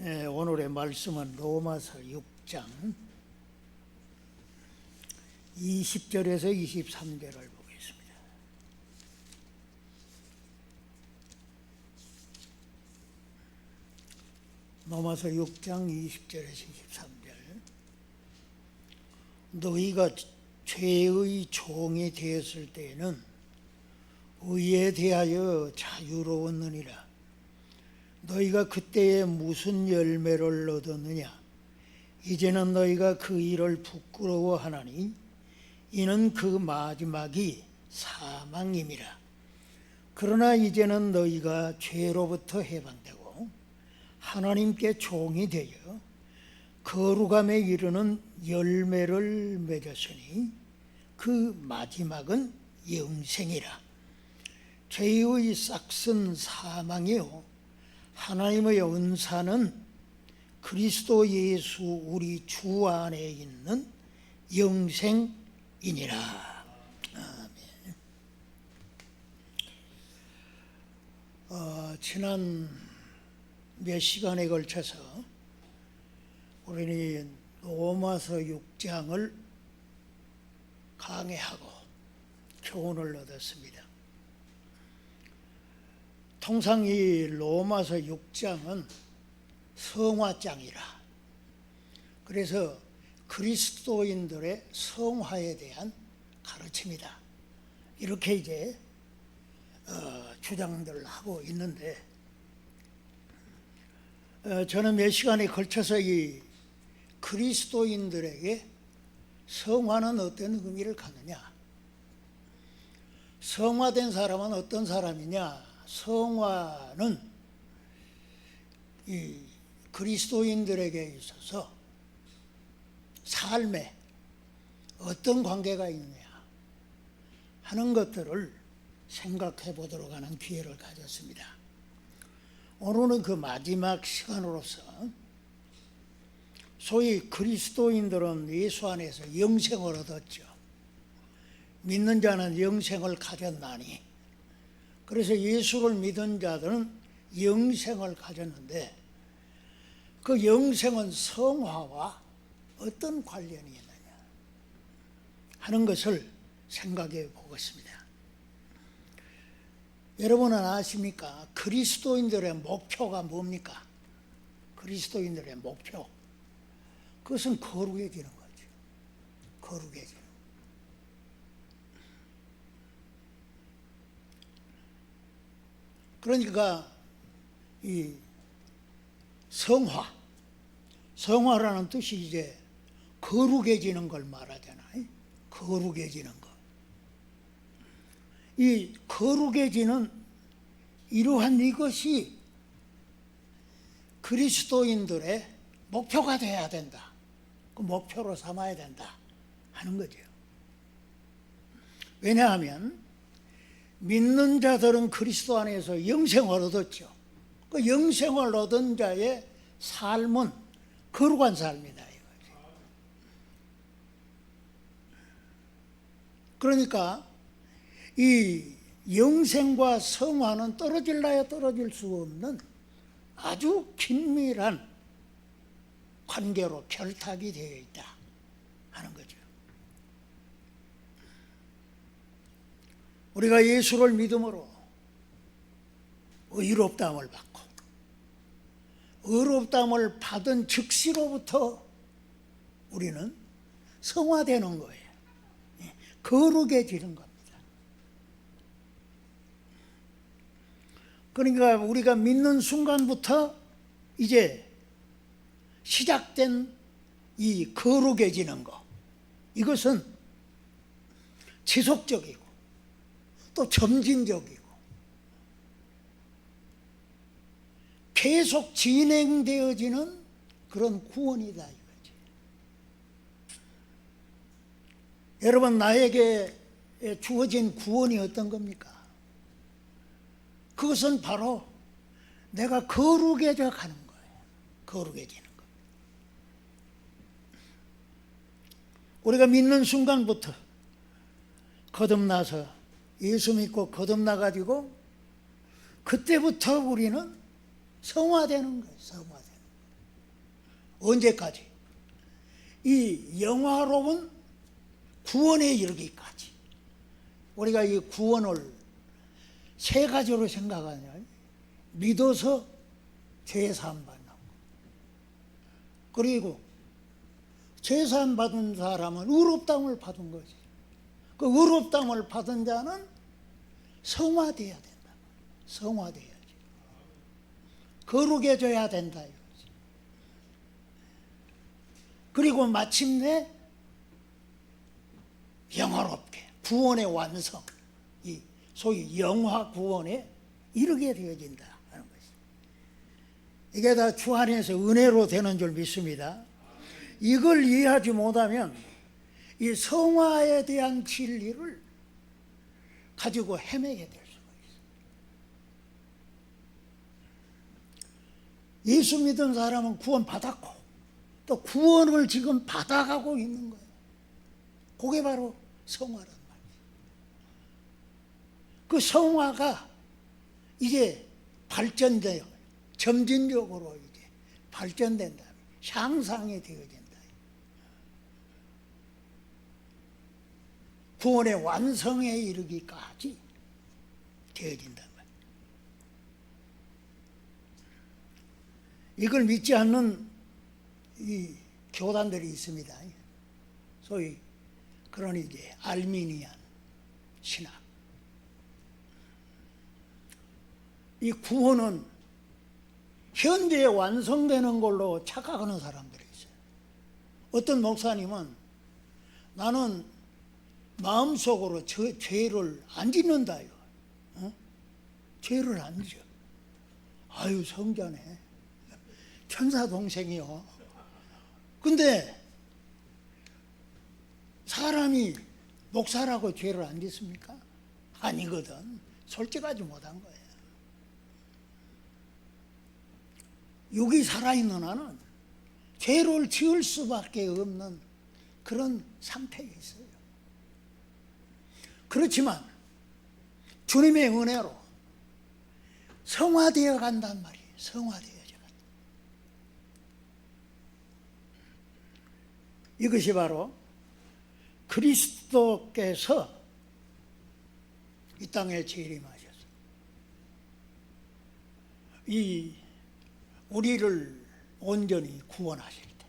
오늘의 말씀은 로마서 6장 20절에서 23절을 보겠습니다. 로마서 6장 20절에서 23절. 너희가 죄의 종이 되었을 때에는 의에 대하여 자유로웠느니라. 너희가 그때에 무슨 열매를 얻었느냐? 이제는 너희가 그 일을 부끄러워하나니 이는 그 마지막이 사망임이라. 그러나 이제는 너희가 죄로부터 해방되고 하나님께 종이 되어 거룩함에 이르는 열매를 맺었으니 그 마지막은 영생이라. 죄의 싹은 사망이요 하나님의 은사는 그리스도 예수 우리 주 안에 있는 영생이니라. 아멘. 지난 몇 시간에 걸쳐서 우리는 로마서 6장을 강해하고 교훈을 얻었습니다. 통상 이 로마서 6장은 성화장이라. 그래서 그리스도인들의 성화에 대한 가르침이다. 이렇게 이제 주장들을 하고 있는데, 저는 몇 시간에 걸쳐서 이 그리스도인들에게 성화는 어떤 의미를 갖느냐, 성화된 사람은 어떤 사람이냐, 성화는 이 그리스도인들에게 있어서 삶에 어떤 관계가 있느냐 하는 것들을 생각해 보도록 하는 기회를 가졌습니다. 오늘은 그 마지막 시간으로서 소위 그리스도인들은 예수 안에서 영생을 얻었죠. 믿는 자는 영생을 가졌나니, 그래서 예수를 믿은 자들은 영생을 가졌는데 그 영생은 성화와 어떤 관련이 있느냐 하는 것을 생각해 보겠습니다. 여러분은 아십니까? 그리스도인들의 목표가 뭡니까? 그리스도인들의 목표, 그것은 거룩해지는 거죠. 거룩해지는. 그러니까 이 성화라는 뜻이 이제 거룩해지는 걸 말하잖아요. 거룩해지는 것. 이 거룩해지는 이러한 이것이 그리스도인들의 목표가 돼야 된다. 그 목표로 삼아야 된다 하는 거죠. 왜냐하면 믿는 자들은 그리스도 안에서 영생을 얻었죠. 그 영생을 얻은 자의 삶은 거룩한 삶이다 이거지. 그러니까 이 영생과 성화는 떨어질라야 떨어질 수 없는 아주 긴밀한 관계로 결탁이 되어 있다 하는 거죠. 우리가 예수를 믿음으로 의롭다함을 받고, 의롭다함을 받은 즉시로부터 우리는 성화되는 거예요. 거룩해지는 겁니다. 그러니까 우리가 믿는 순간부터 이제 시작된 이 거룩해지는 것, 이것은 지속적이고 또 점진적이고 계속 진행되어지는 그런 구원이다 이거지. 여러분, 나에게 주어진 구원이 어떤 겁니까? 그것은 바로 내가 거룩해져 가는 거예요. 거룩해지는 거. 우리가 믿는 순간부터 거듭나서 예수 믿고 거듭나가지고 그때부터 우리는 성화되는 거예요. 성화되는 거예요. 언제까지? 이 영화로운 구원에 이르기까지. 우리가 이 구원을 세 가지로 생각하냐. 믿어서 죄사함 받는 거. 그리고 죄사함 받은 사람은 의롭다함을 받은 거지. 그 의롭다함을 받은 자는 성화돼야 된다. 성화돼야지. 거룩해져야 된다 이거지. 그리고 마침내 영화롭게 구원의 완성, 이 소위 영화 구원에 이르게 되어진다 하는 것이. 이게 다 주 안에서 은혜로 되는 줄 믿습니다. 이걸 이해하지 못하면 이 성화에 대한 진리를 가지고 헤매게 될 수가 있어요. 예수 믿은 사람은 구원 받았고 또 구원을 지금 받아가고 있는 거예요. 그게 바로 성화란 말이에요. 그 성화가 이제 발전돼요. 점진적으로 이제 발전된다. 향상이 되어진다. 구원의 완성에 이르기까지 되어진단 말이에요. 이걸 믿지 않는 이 교단들이 있습니다. 소위 그런 이제 알미니안 신학. 이 구원은 현재 완성되는 걸로 착각하는 사람들이 있어요. 어떤 목사님은 나는 마음속으로 죄를 안 짓는다 이거. 어? 죄를 안 지어. 아유 성자네. 천사 동생이요. 근데 사람이 목사라고 죄를 안 짓습니까? 아니거든. 솔직하지 못한 거예요. 육이 살아있는 한은 죄를 지을 수밖에 없는 그런 상태에 있어요. 그렇지만 주님의 은혜로 성화되어 간단 말이에요. 성화되어져 간다. 이것이 바로 그리스도께서 이 땅에 재림하셔서 이 우리를 온전히 구원하실 때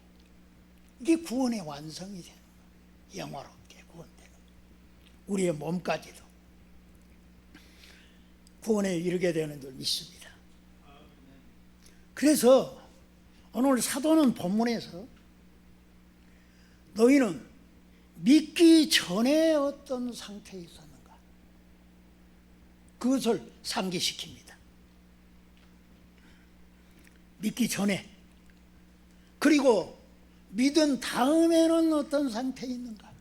이게 구원의 완성이 되는 거예요. 영화롭게 구원되는 거예요. 우리의 몸까지도 구원에 이르게 되는 줄 믿습니다. 그래서 오늘 사도는 본문에서 너희는 믿기 전에 어떤 상태에 있었는가 그것을 상기시킵니다. 믿기 전에, 그리고 믿은 다음에는 어떤 상태에 있는가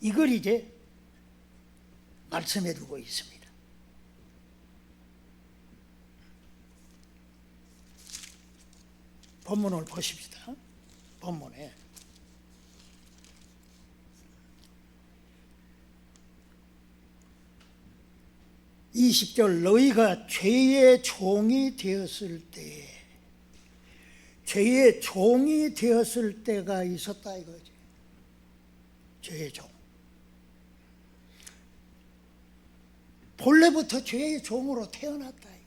이걸 이제 말씀해 두고 있습니다. 본문을 보십시다. 본문에 20절 너희가 죄의 종이 되었을 때, 죄의 종이 되었을 때가 있었다 이거지. 죄의 종. 본래부터 죄의 종으로 태어났다 이거지.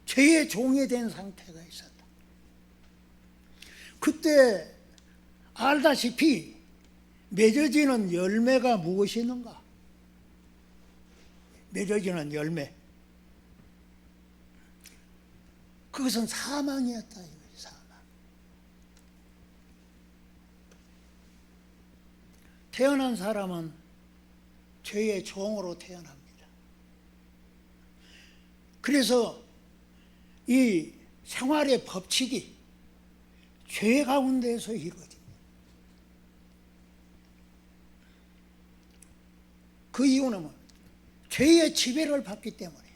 죄의 종이 된 상태가 있었다. 그때 알다시피 맺어지는 열매가 무엇이 있는가? 맺어지는 열매. 그것은 사망이었다 이거지. 사망. 태어난 사람은 죄의 종으로 태어납니다. 그래서 이 생활의 법칙이 죄 가운데에서 이루어집니다. 그 이유는 죄의 지배를 받기 때문에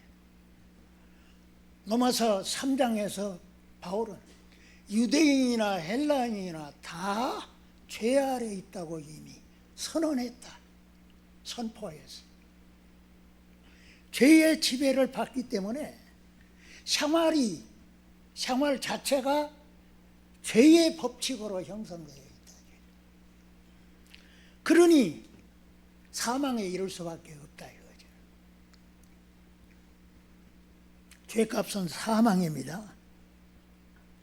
로마서 3장에서 바울은 유대인이나 헬라인이나 다 죄 아래 있다고 이미 선언했다. 선포했어. 죄의 지배를 받기 때문에 생활이 생활 자체가 죄의 법칙으로 형성되어 있다. 그러니 사망에 이를 수밖에 없다 이거죠. 죄값은 사망입니다.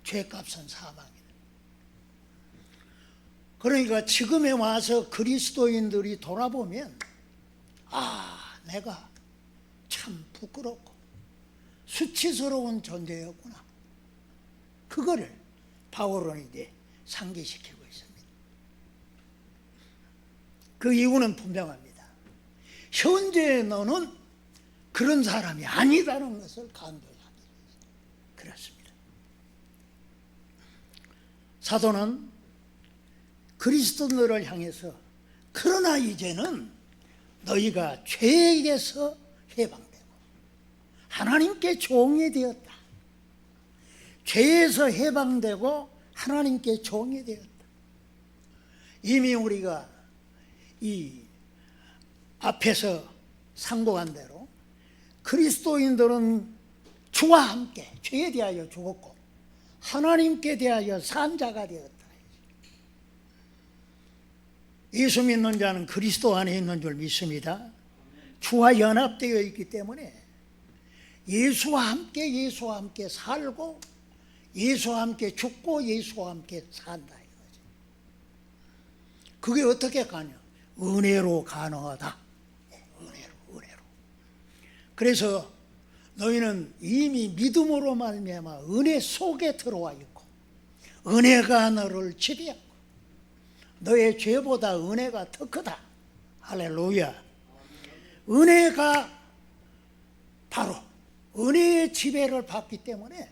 죄값은 사망입니다. 그러니까 지금에 와서 그리스도인들이 돌아보면 내가 참 부끄럽고 수치스러운 존재였구나. 그거를 바울은 이제 상기시키고 있습니다. 그 이유는 분명합니다. 현재 너는 그런 사람이 아니다는 것을 강조하기 위해서 그렇습니다. 사도는 그리스도인들을 향해서 그러나 이제는 너희가 죄에게서 해방되고 하나님께 종이 되었다. 죄에서 해방되고 하나님께 종이 되었다. 이미 우리가 이 앞에서 상고한 대로 그리스도인들은 주와 함께 죄에 대하여 죽었고 하나님께 대하여 산 자가 되었다. 예수 믿는 자는 그리스도 안에 있는 줄 믿습니다. 주와 연합되어 있기 때문에 예수와 함께 살고 예수와 함께 죽고 예수와 함께 산다 이거죠. 그게 어떻게 가냐? 은혜로 가능하다. 은혜로. 그래서 너희는 이미 믿음으로 말미암아 은혜 속에 들어와 있고 은혜가 너를 지배하고 너의 죄보다 은혜가 더 크다. 할렐루야. 은혜가 바로 은혜의 지배를 받기 때문에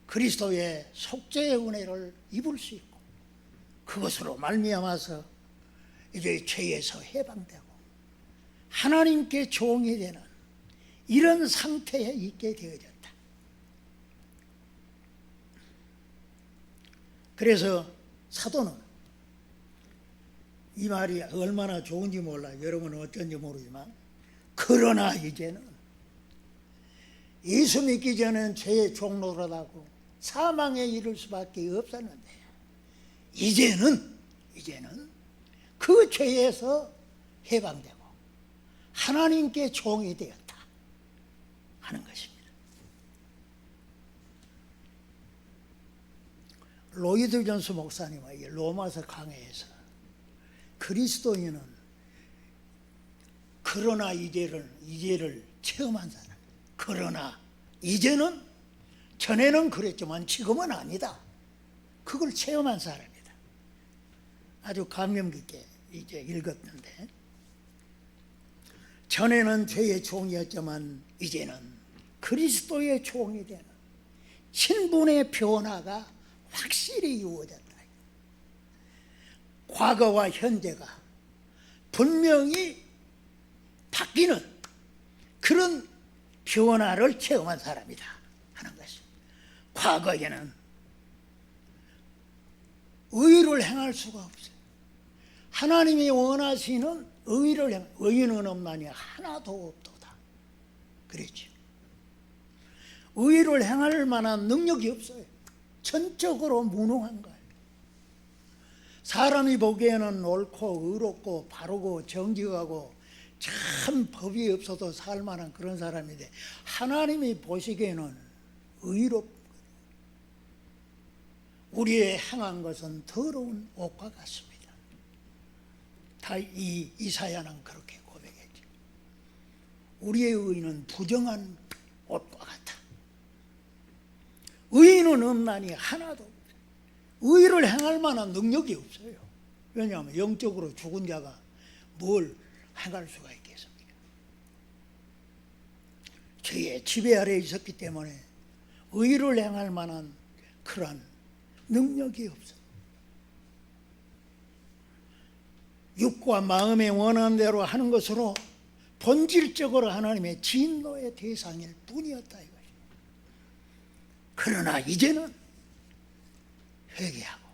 그리스도의 속죄의 은혜를 입을 수 있고 그것으로 말미암아서 이제 죄에서 해방되고 하나님께 종이 되는 이런 상태에 있게 되어졌다. 그래서 사도는 이 말이 얼마나 좋은지 몰라요. 여러분은 어쩐지 모르지만 그러나 이제는 예수 믿기 전엔 죄의 종노릇하고 사망에 이를 수밖에 없었는데 이제는 그 죄에서 해방되고 하나님께 종이 되었다 하는 것입니다. 로이드 존스 목사님의 로마서 강해에서 그리스도인은 그러나 이제를 체험한 사람. 그러나 이제는 전에는 그랬지만 지금은 아니다. 그걸 체험한 사람이다. 아주 감명 깊게 이제 읽었는데 전에는 죄의 종이었지만 이제는 그리스도의 종이 되는 신분의 변화가 확실히 이루어졌다. 과거와 현재가 분명히 바뀌는 그런 변화를 체험한 사람이다 하는 것입니다. 과거에는 의를 행할 수가 없어요. 하나님이 원하시는 의는 없나니 하나도 없도다. 그랬죠. 의를 행할 만한 능력이 없어요. 전적으로 무능한 거예요. 사람이 보기에는 옳고 의롭고 바르고 정직하고 참 법이 없어도 살만한 그런 사람인데 하나님이 보시기에는 의롭고 우리의 행한 것은 더러운 옷과 같습니다. 다 이사야는 그렇게 고백했죠. 우리의 의는 부정한 옷과 같아. 의인은 없나니 하나도 없어요. 의를 행할 만한 능력이 없어요. 왜냐하면 영적으로 죽은 자가 뭘 행할 수가 있겠습니까? 죄의 지배 아래에 있었기 때문에 의를 행할 만한 그런 능력이 없어요. 육과 마음에 원하는 대로 하는 것으로 본질적으로 하나님의 진노의 대상일 뿐이었다 이거죠. 그러나 이제는 회개하고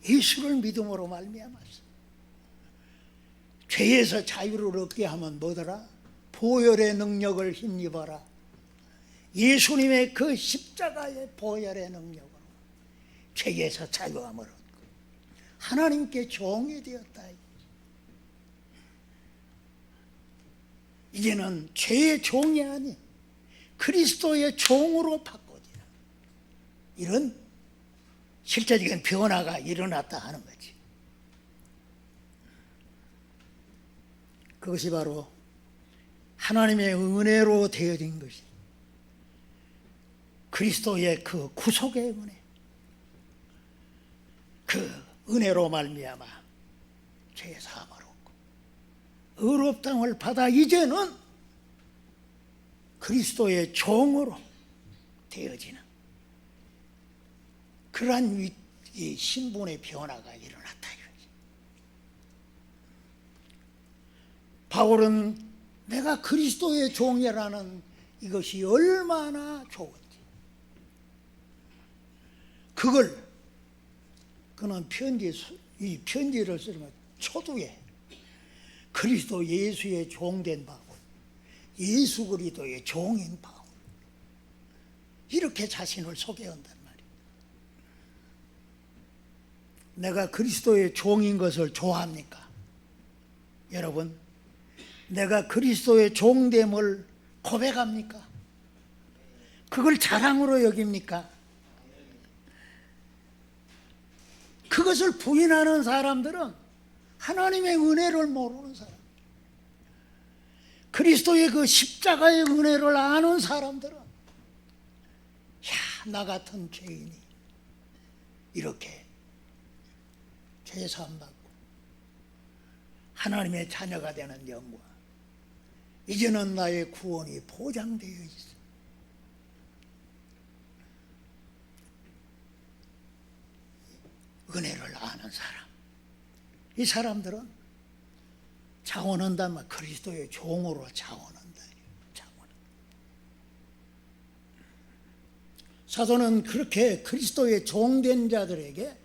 예수를 믿음으로 말미암았어. 죄에서 자유를 얻게 하면 뭐더라? 보혈의 능력을 힘입어라. 예수님의 그 십자가의 보혈의 능력으로 죄에서 자유함을 얻고 하나님께 종이 되었다. 이제는 죄의 종이 아닌 그리스도의 종으로 바꿔지는 이런 실제적인 변화가 일어났다 하는 거지. 그것이 바로 하나님의 은혜로 되어진 것이 그리스도의 그 구속의 은혜, 그 은혜로 말미암아 죄 사함을 얻고 의롭다함을 받아 이제는 그리스도의 종으로 되어지는 그러한 이 신분의 변화가 일어났다 이거지. 바울은 내가 그리스도의 종이라는 이것이 얼마나 좋은지 그는 이 편지를 쓰면 초두에 그리스도 예수의 종된 바울, 예수 그리스도의 종인 바울 이렇게 자신을 소개한단 말이에요. 내가 그리스도의 종인 것을 좋아합니까? 여러분, 내가 그리스도의 종됨을 고백합니까? 그걸 자랑으로 여깁니까? 그것을 부인하는 사람들은 하나님의 은혜를 모르는 사람, 그리스도의 그 십자가의 은혜를 아는 사람들은 나 같은 죄인이 이렇게 죄사함 받고 하나님의 자녀가 되는 영광, 이제는 나의 구원이 보장되어 있어. 은혜를 아는 사람, 이 사람들은 자원한다면 그리스도의 종으로 자원한다. 사도는 그렇게 그리스도의 종된 자들에게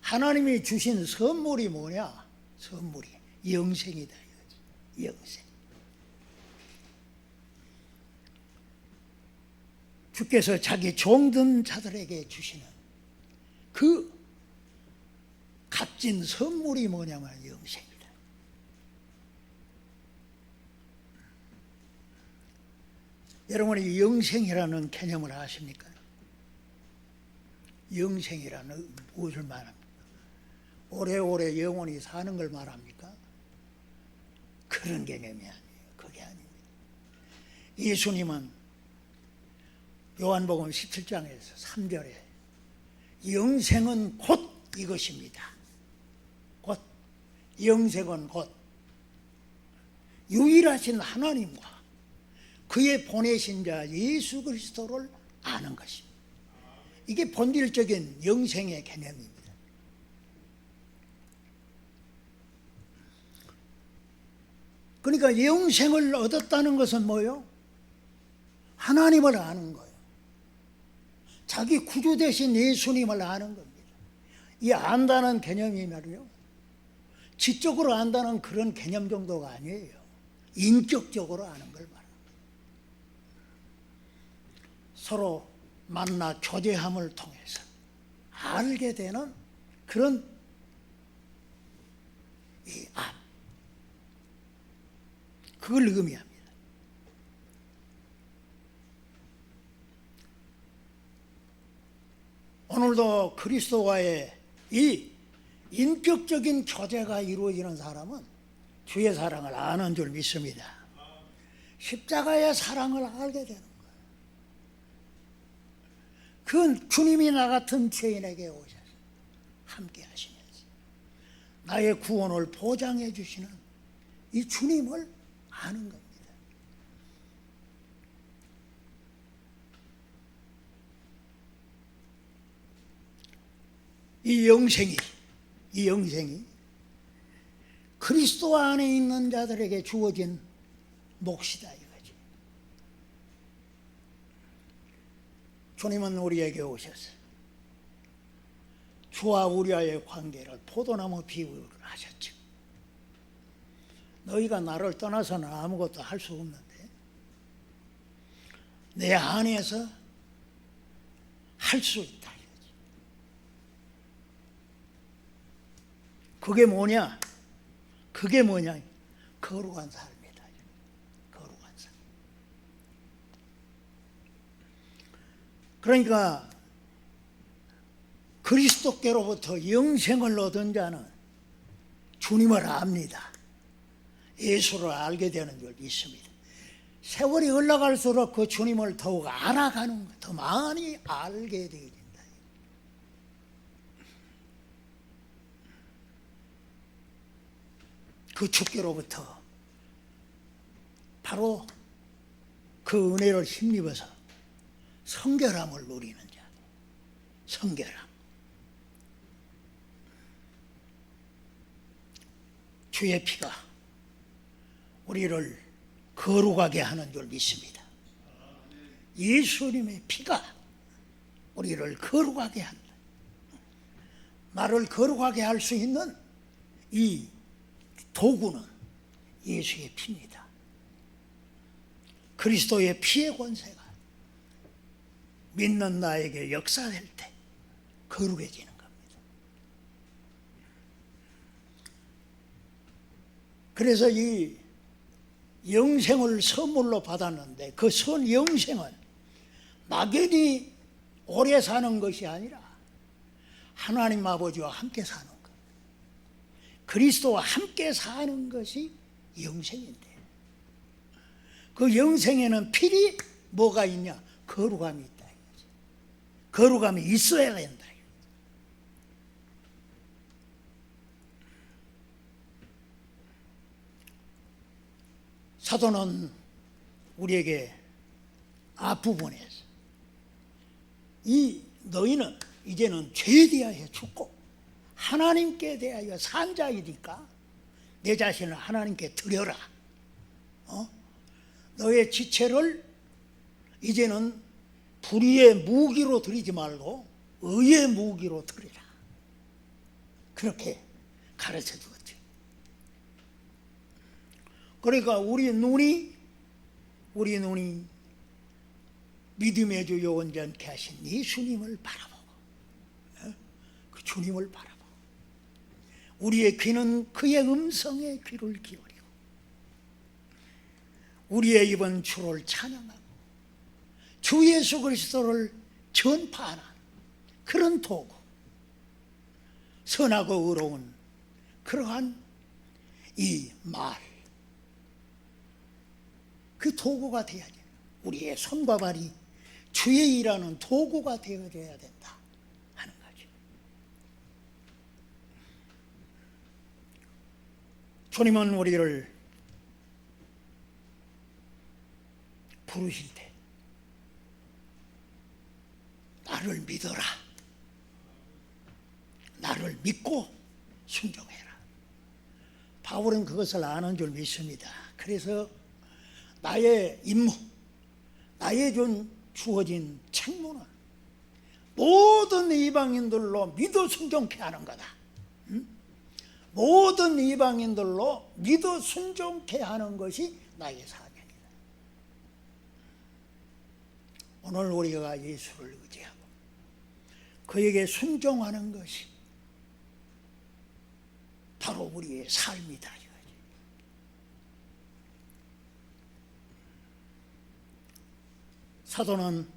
하나님이 주신 선물이 뭐냐? 선물이 영생이다 이거지. 영생. 주께서 자기 종된 자들에게 주시는 그 값진 선물이 뭐냐면 영생이다. 여러분이 영생이라는 개념을 아십니까? 영생이라는 무엇을 말합니까? 오래오래 영원히 사는 걸 말합니까? 그런 개념이 아니에요. 그게 아닙니다. 예수님은 요한복음 17장에서 3절에 영생은 곧 이것입니다. 곧 영생은 곧 유일하신 하나님과 그의 보내신 자 예수 그리스도를 아는 것입니다. 이게 본질적인 영생의 개념입니다. 그러니까 영생을 얻었다는 것은 뭐예요? 하나님을 아는 거예요. 자기 구주 되신 예수님을 아는 겁니다. 이 안다는 개념이 말이요, 지적으로 안다는 그런 개념 정도가 아니에요. 인격적으로 아는 걸 말합니다. 서로 만나 교제함을 통해서 알게 되는 그런 이 암, 그걸 의미합니다. 오늘도 그리스도와의 이 인격적인 교제가 이루어지는 사람은 주의 사랑을 아는 줄 믿습니다. 십자가의 사랑을 알게 되는 거예요. 그 주님이 나 같은 죄인에게 오셔서 함께 하시면서 나의 구원을 보장해 주시는 이 주님을 아는 겁니다. 이 영생이 그리스도 안에 있는 자들에게 주어진 몫이다 이거지. 주님은 우리에게 오셔서 주와 우리와의 관계를 포도나무 비유를 하셨죠. 너희가 나를 떠나서는 아무것도 할 수 없는데 내 안에서 할 수 있다. 그게 뭐냐? 그게 뭐냐? 거룩한 삶이다. 거룩한 삶. 그러니까 그리스도께로부터 영생을 얻은 자는 주님을 압니다. 예수를 알게 되는 줄 믿습니다. 세월이 흘러갈수록 그 주님을 더욱 알아가는 것, 더 많이 알게 되게 된다. 그 주께로부터 바로 그 은혜를 힘입어서 성결함을 누리는 자. 성결함. 주의 피가 우리를 거룩하게 하는 줄 믿습니다. 예수님의 피가 우리를 거룩하게 한다. 나를 거룩하게 할 수 있는 이 도구는 예수의 피입니다. 그리스도의 피의 권세가 믿는 나에게 역사될 때 거룩해지는 겁니다. 그래서 이 영생을 선물로 받았는데 그 선 영생은 막연히 오래 사는 것이 아니라 하나님 아버지와 함께 사는 것, 그리스도와 함께 사는 것이 영생인데, 그 영생에는 필히 뭐가 있냐? 거룩함이 있다. 거룩함이 있어야 된다. 사도는 우리에게 앞부분에서 이 너희는 이제는 죄에 대하여 죽고 하나님께 대하여 산 자이니까 내 자신을 하나님께 드려라. 너의 지체를 이제는 불의의 무기로 드리지 말고 의의 무기로 드리라. 그렇게 가르쳐 주었죠. 그러니까 우리 눈이 믿음의 주 온전케 하신 예수님을 바라보고, 그 주님을 바라보고, 우리의 귀는 그의 음성에 귀를 기울이고, 우리의 입은 주를 찬양하고 주 예수 그리스도를 전파하는 그런 도구, 선하고 의로운 그러한 이 말, 그 도구가 되어야 돼요. 우리의 손과 발이 주의 일하는 도구가 되어야 된다 하는 거죠. 주님은 우리를 부르실 때 나를 믿어라, 나를 믿고 순종해라. 바울은 그것을 아는 줄 믿습니다. 그래서 나의 임무, 나의 주어진 책무는 모든 이방인들로 믿어 순종케 하는 거다. 모든 이방인들로 믿어 순종케 하는 것이 나의 사명이다. 오늘 우리가 예수를 의지하고 그에게 순종하는 것이 바로 우리의 삶이다. 사도는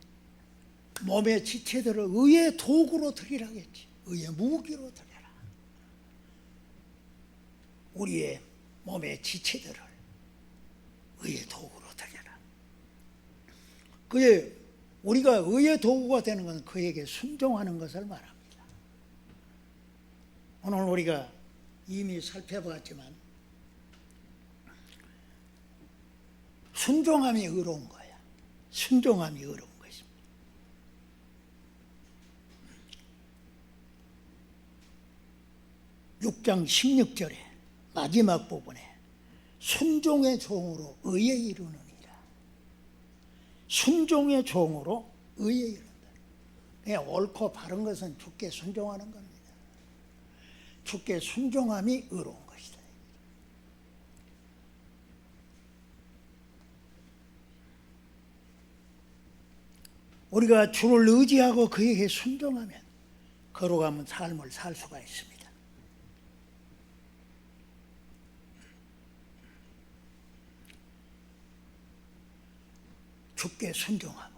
몸의 지체들을 의의 도구로 드리라겠지. 의의 무기로 드려라. 우리의 몸의 지체들을 의의 도구로 드려라. 우리가 의의 도구가 되는 것은 그에게 순종하는 것을 말합니다. 오늘 우리가 이미 살펴봤지만 순종함이 의로운 거예요. 순종함이 의로운 것입니다. (6장 16절에) 마지막 부분에 순종의 종으로 의에 이르느니라. 순종의 종으로 의에 이른다. 그냥 옳고 바른 것은 주께 순종하는 겁니다. 주께 순종함이 의로운 것이다. 우리가 주를 의지하고 그에게 순종하면 거룩한 삶을 살 수가 있습니다. 주께 순종하고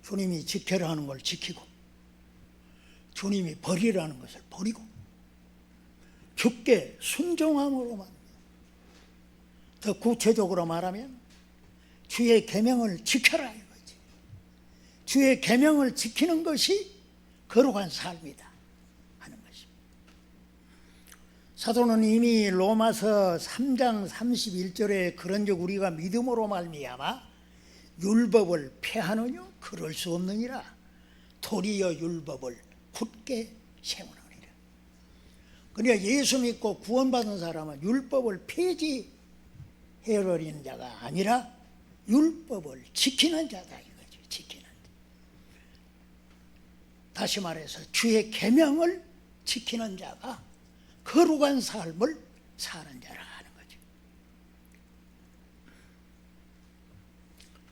주님이 지켜라 하는 걸 지키고 주님이 버리라는 것을 버리고 주께 순종함으로만, 더 구체적으로 말하면 주의 계명을 지켜라 이거지. 주의 계명을 지키는 것이 거룩한 삶이다 하는 것입니다. 사도는 이미 로마서 3장 31절에 그런즉 우리가 믿음으로 말미암아 율법을 폐하느냐? 그럴 수 없느니라. 도리어 율법을 굳게 세우느니라. 그러니까 예수 믿고 구원받은 사람은 율법을 폐지해버리는 자가 아니라 율법을 지키는 자다 이거죠. 지키는 자. 다시 말해서 주의 계명을 지키는 자가 거룩한 삶을 사는 자라 하는 거죠.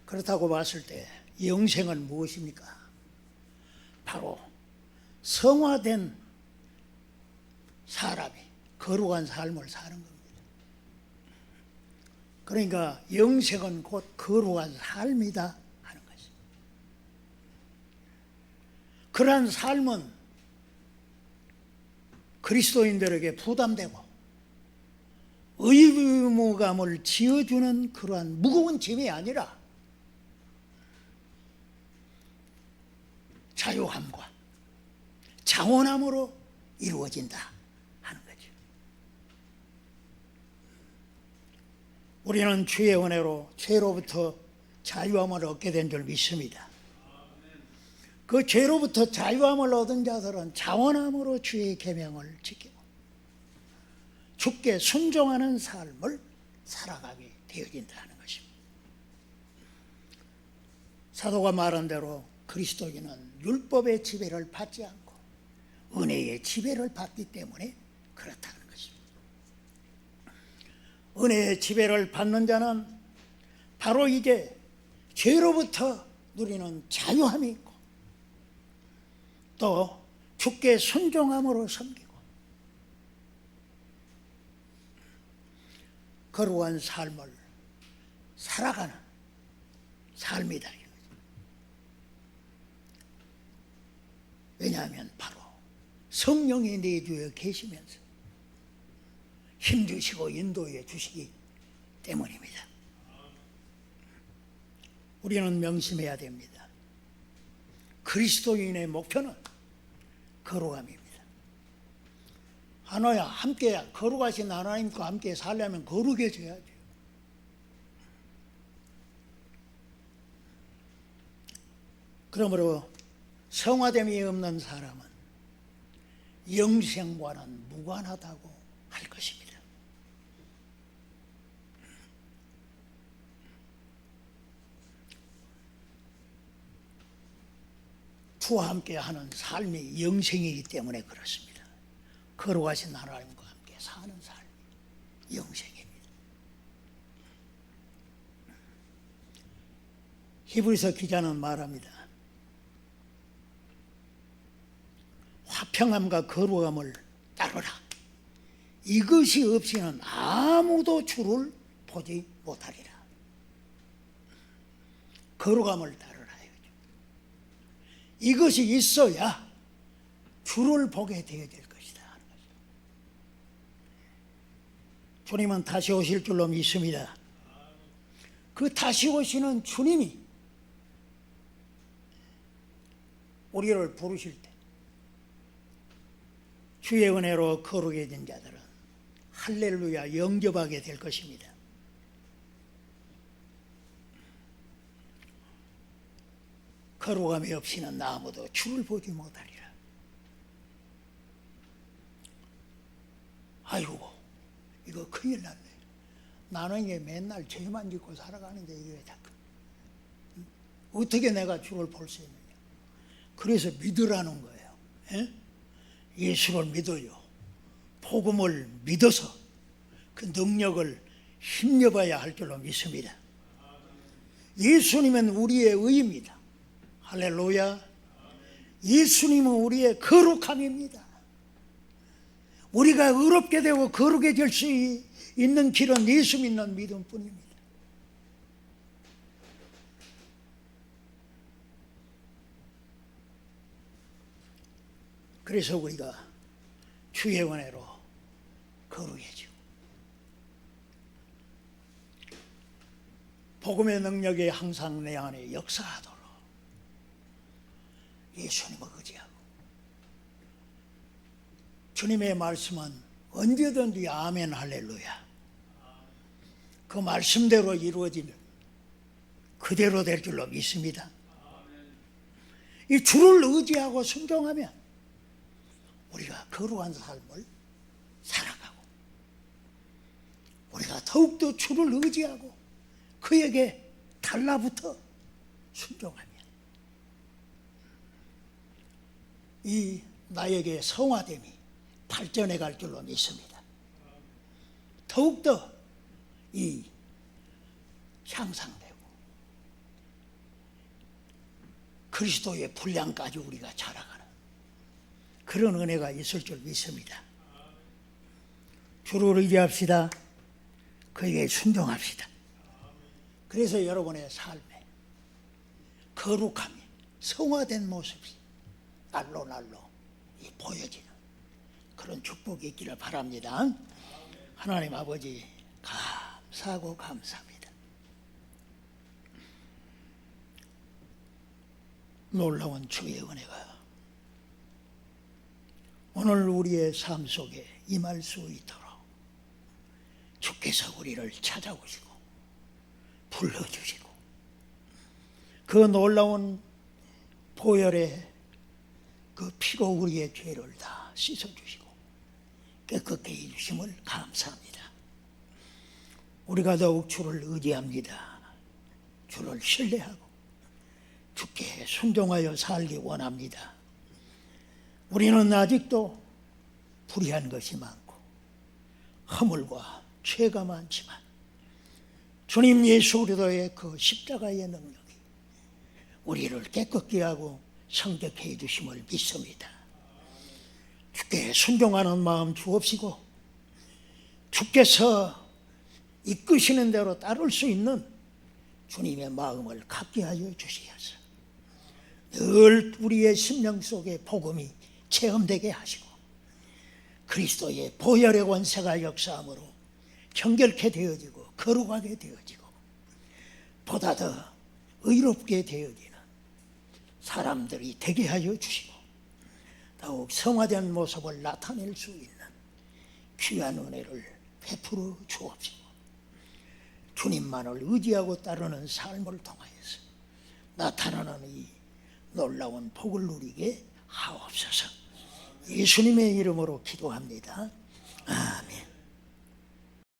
그렇다고 봤을 때 영생은 무엇입니까? 바로 성화된 사람이 거룩한 삶을 사는 겁니다. 그러니까 영생은 곧 거룩한 삶이다 하는 것입니다. 그러한 삶은 그리스도인들에게 부담되고 의무감을 지어주는 그러한 무거운 짐이 아니라 자유함과 장원함으로 이루어진다 하는 거죠. 우리는 주의 은혜로 죄로부터 자유함을 얻게 된 줄 믿습니다. 그 죄로부터 자유함을 얻은 자들은 자원함으로 주의 계명을 지키고 주께 순종하는 삶을 살아가게 되어진다 하는 것입니다. 사도가 말한 대로 그리스도인은 율법의 지배를 받지 않고 은혜의 지배를 받기 때문에 그렇다는 것입니다. 은혜의 지배를 받는 자는 바로 이제 죄로부터 누리는 자유함이 있고 또 주께 순종함으로 섬기고 거룩한 삶을 살아가는 삶이다. 왜냐하면 바로 성령이 내주어 계시면서 힘주시고 인도해 주시기 때문입니다. 우리는 명심해야 됩니다. 그리스도인의 목표는 거룩함입니다. 하나야 함께 거룩하신 하나님과 함께 살려면 거룩해져야죠. 그러므로 성화됨이 없는 사람은 영생과는 무관하다고 할 것입니다. 주와 함께 하는 삶이 영생이기 때문에 그렇습니다. 거룩하신 하나님과 함께 사는 삶이 영생입니다. 히브리서 기자는 말합니다. 화평함과 거룩함을 따르라. 이것이 없이는 아무도 주를 보지 못하리라. 거룩함을 따르라. 이것이 있어야 주를 보게 되어질 것이다. 주님은 다시 오실 줄로 믿습니다. 그 다시 오시는 주님이 우리를 부르실 때 주의 은혜로 거룩해진 자들은 할렐루야 영접하게 될 것입니다. 거룩함이 없이는 아무도 주를 보지 못하리라. 아이고 이거 큰일 났네. 나는 이게 맨날 죄만 짓고 살아가는데 이게 자꾸 어떻게 내가 주를 볼 수 있느냐. 그래서 믿으라는 거예요. 예수를 믿어요. 복음을 믿어서 그 능력을 힘입어야 할 줄로 믿습니다. 예수님은 우리의 의입니다. 할렐루야. 예수님은 우리의 거룩함입니다. 우리가 의롭게 되고 거룩해질 수 있는 길은 예수 믿는 믿음뿐입니다. 그래서 우리가 주의 은혜로 거룩해지고 복음의 능력이 항상 내 안에 역사하도록 예수님을 의지하고, 주님의 말씀은 언제든지 아멘 할렐루야, 그 말씀대로 이루어지면 그대로 될 줄로 믿습니다. 이 주를 의지하고 순종하면 우리가 거룩한 삶을 살아가고, 우리가 더욱더 주를 의지하고 그에게 달라붙어 순종하면 이 나에게 성화됨이 발전해 갈 줄로 믿습니다. 더욱더 이 향상되고 그리스도의 분량까지 우리가 자라가는 그런 은혜가 있을 줄 믿습니다. 주를 의지합시다. 그에게 순종합시다. 그래서 여러분의 삶에 거룩함이 성화된 모습이 날로 보여지는 그런 축복이 있기를 바랍니다. 하나님 아버지 감사하고 감사합니다. 놀라운 주의 은혜가 오늘 우리의 삶 속에 임할 수 있도록 주께서 우리를 찾아오시고 불러주시고 그 놀라운 보혈의 그 피로 우리의 죄를 다 씻어주시고 깨끗게 해주심을 감사합니다. 우리가 더욱 주를 의지합니다. 주를 신뢰하고 주께 순종하여 살기 원합니다. 우리는 아직도 불의한 것이 많고 허물과 죄가 많지만 주님 예수 그리스도의 그 십자가의 능력이 우리를 깨끗게 하고 성결케 해주심을 믿습니다. 주께 순종하는 마음 주옵시고 주께서 이끄시는 대로 따를 수 있는 주님의 마음을 갖게 하여 주시옵소서. 늘 우리의 심령 속에 복음이 체험되게 하시고 그리스도의 보혈의 권세가 역사함으로 정결케 되어지고 거룩하게 되어지고 보다 더 의롭게 되어지는 사람들이 되게 하여 주시고 더욱 성화된 모습을 나타낼 수 있는 귀한 은혜를 베풀어 주옵시고 주님만을 의지하고 따르는 삶을 통하여서 나타나는 이 놀라운 복을 누리게 하옵소서. 예수님의 이름으로 기도합니다. 아멘.